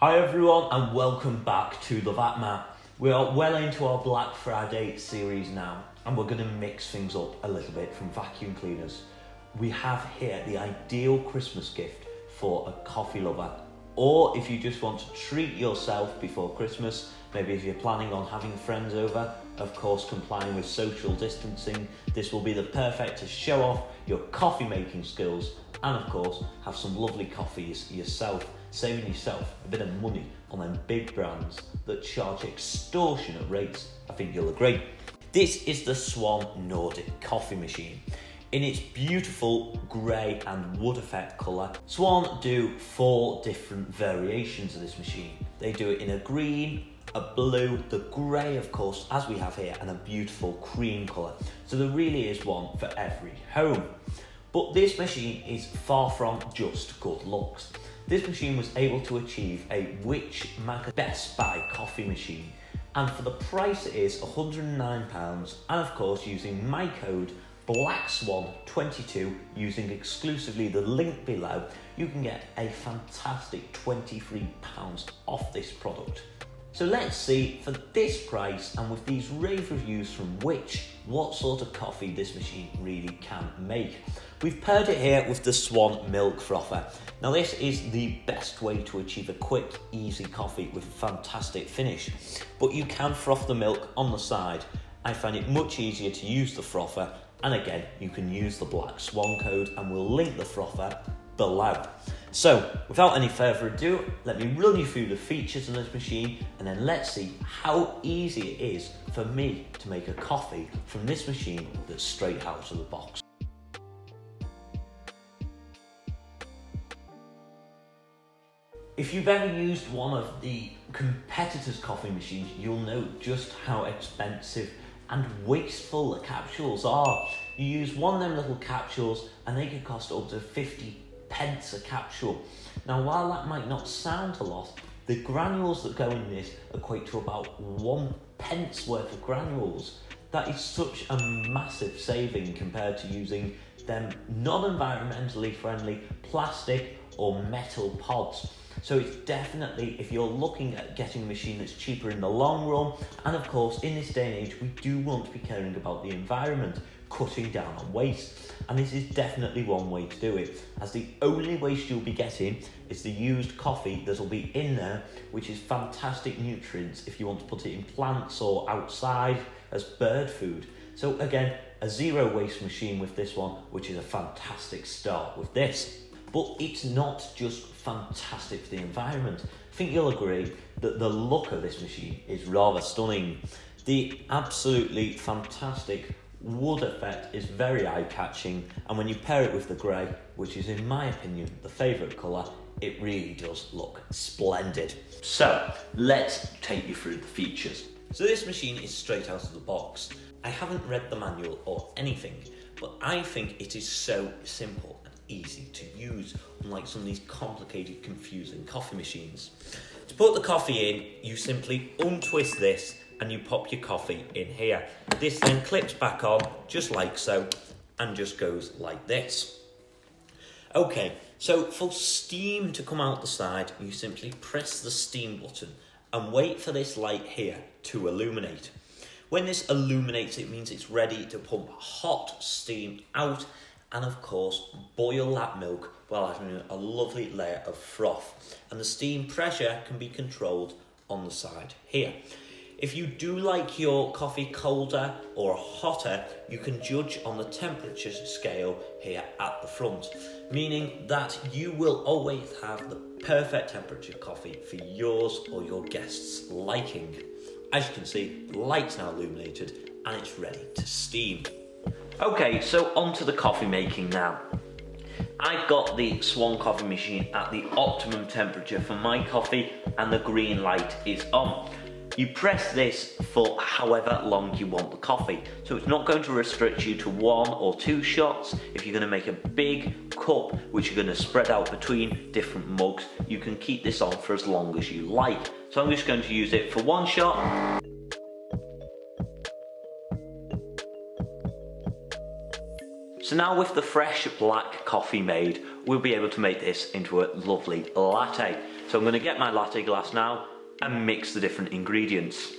Hi everyone and welcome back to the VAT Map. We are well into our Black Friday series now and we're going to mix things up a little bit from vacuum cleaners. We have here the ideal Christmas gift for a coffee lover, or if you just want to treat yourself before Christmas, maybe if you're planning on having friends over, of course complying with social distancing, this will be the perfect to show off your coffee making skills and of course have some lovely coffees yourself, saving yourself a bit of money on them big brands that charge extortionate rates. I think you'll agree. This is the Swan Nordic coffee machine. In its beautiful grey and wood effect colour, Swan do 4 different variations of this machine. They do it in a green, a blue, the grey of course as we have here, and a beautiful cream colour. So there really is one for every home. But this machine is far from just good looks. This machine was able to achieve a Which Mag Best Buy coffee machine, and for the price it is £109, and of course using my code BLACKSWAN22, using exclusively the link below, you can get a fantastic £23 off this product. So let's see, for this price and with these rave reviews from what sort of coffee this machine really can make. We've paired it here with the Swan milk frother. Now this is the best way to achieve a quick, easy coffee with a fantastic finish, but you can froth the milk on the side. I find it much easier to use the frother, and again you can use the Black Swan code and we'll link the frother below. So without any further ado, let me run you through the features of this machine and then let's see how easy it is for me to make a coffee from this machine that's straight out of the box. If you've ever used one of the competitors' coffee machines, you'll know just how expensive and wasteful the capsules are. You use one of them little capsules and they can cost up to 50 pence a capsule. Now while that might not sound a lot, the granules that go in this equate to about 1 pence worth of granules. That is such a massive saving compared to using them non-environmentally friendly plastic or metal pods. So it's definitely, if you're looking at getting a machine that's cheaper in the long run, and of course in this day and age we do want to be caring about the environment, cutting down on waste, and this is definitely one way to do it, as the only waste you'll be getting is the used coffee that'll be in there, which is fantastic nutrients if you want to put it in plants or outside as bird food. So again, a zero waste machine with this one, which is a fantastic start with this. But it's not just fantastic for the environment. I think you'll agree that the look of this machine is rather stunning. The absolutely fantastic wood effect is very eye-catching, and when you pair it with the grey, which is in my opinion the favourite colour, it really does look splendid. So let's take you through the features. So this machine is straight out of the box. I haven't read the manual or anything, but I think it is so simple and easy to use, unlike some of these complicated, confusing coffee machines. To put the coffee in, you simply untwist this and you pop your coffee in here. This then clips back on, just like so, and just goes like this. Okay, so for steam to come out the side, you simply press the steam button and wait for this light here to illuminate. When this illuminates, it means it's ready to pump hot steam out and of course boil that milk while having a lovely layer of froth. And the steam pressure can be controlled on the side here. If you do like your coffee colder or hotter, you can judge on the temperature scale here at the front, meaning that you will always have the perfect temperature coffee for yours or your guests' liking. As you can see, the light's now illuminated and it's ready to steam. Okay, so on to the coffee making now. I've got the Swan coffee machine at the optimum temperature for my coffee and the green light is on. You press this for however long you want the coffee. So it's not going to restrict you to 1 or 2 shots. If you're going to make a big cup, which you're going to spread out between different mugs, you can keep this on for as long as you like. So I'm just going to use it for 1 shot. So now with the fresh black coffee made, we'll be able to make this into a lovely latte. So I'm going to get my latte glass now and mix the different ingredients.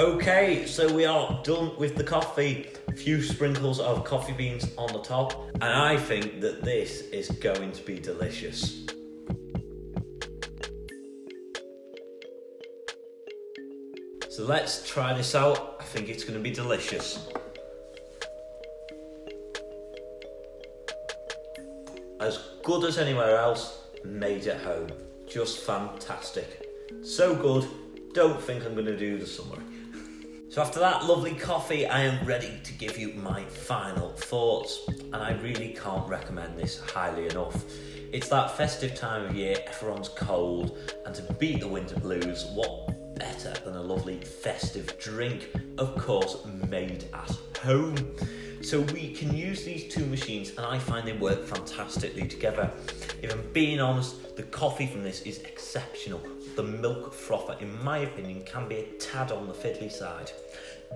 Okay, so we are done with the coffee. A few sprinkles of coffee beans on the top, and I think that this is going to be delicious. So let's try this out. I think it's going to be delicious. As good as anywhere else, made at home. Just fantastic. So good, don't think I'm going to do the summary. So after that lovely coffee, I am ready to give you my final thoughts, and I really can't recommend this highly enough. It's that festive time of year, everyone's cold, and to beat the winter blues, what better than a lovely festive drink, of course made at home. So we can use these two machines, and I find they work fantastically together. If I'm being honest, the coffee from this is exceptional. The milk frother, in my opinion, can be a tad on the fiddly side.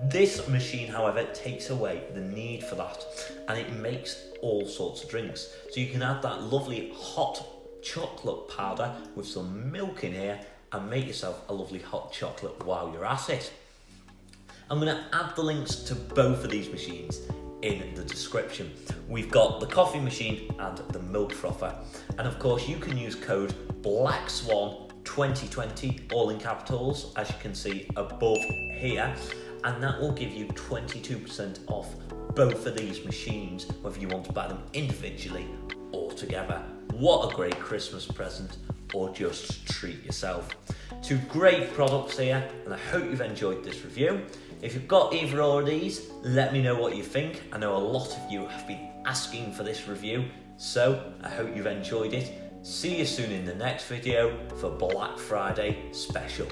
This machine, however, takes away the need for that, and it makes all sorts of drinks. So you can add that lovely hot chocolate powder with some milk in here and make yourself a lovely hot chocolate while you're at it. I'm going to add the links to both of these machines in the description. We've got the coffee machine and the milk frother, and of course you can use code BLACKSWAN 2020, all in capitals, as you can see above here, and that will give you 22% off both of these machines, whether you want to buy them individually or together. What a great Christmas present, or just treat yourself. Two great products here, and I hope you've enjoyed this review. If you've got either of these, let me know what you think. I know a lot of you have been asking for this review, so I hope you've enjoyed it. See you soon in the next video for Black Friday special.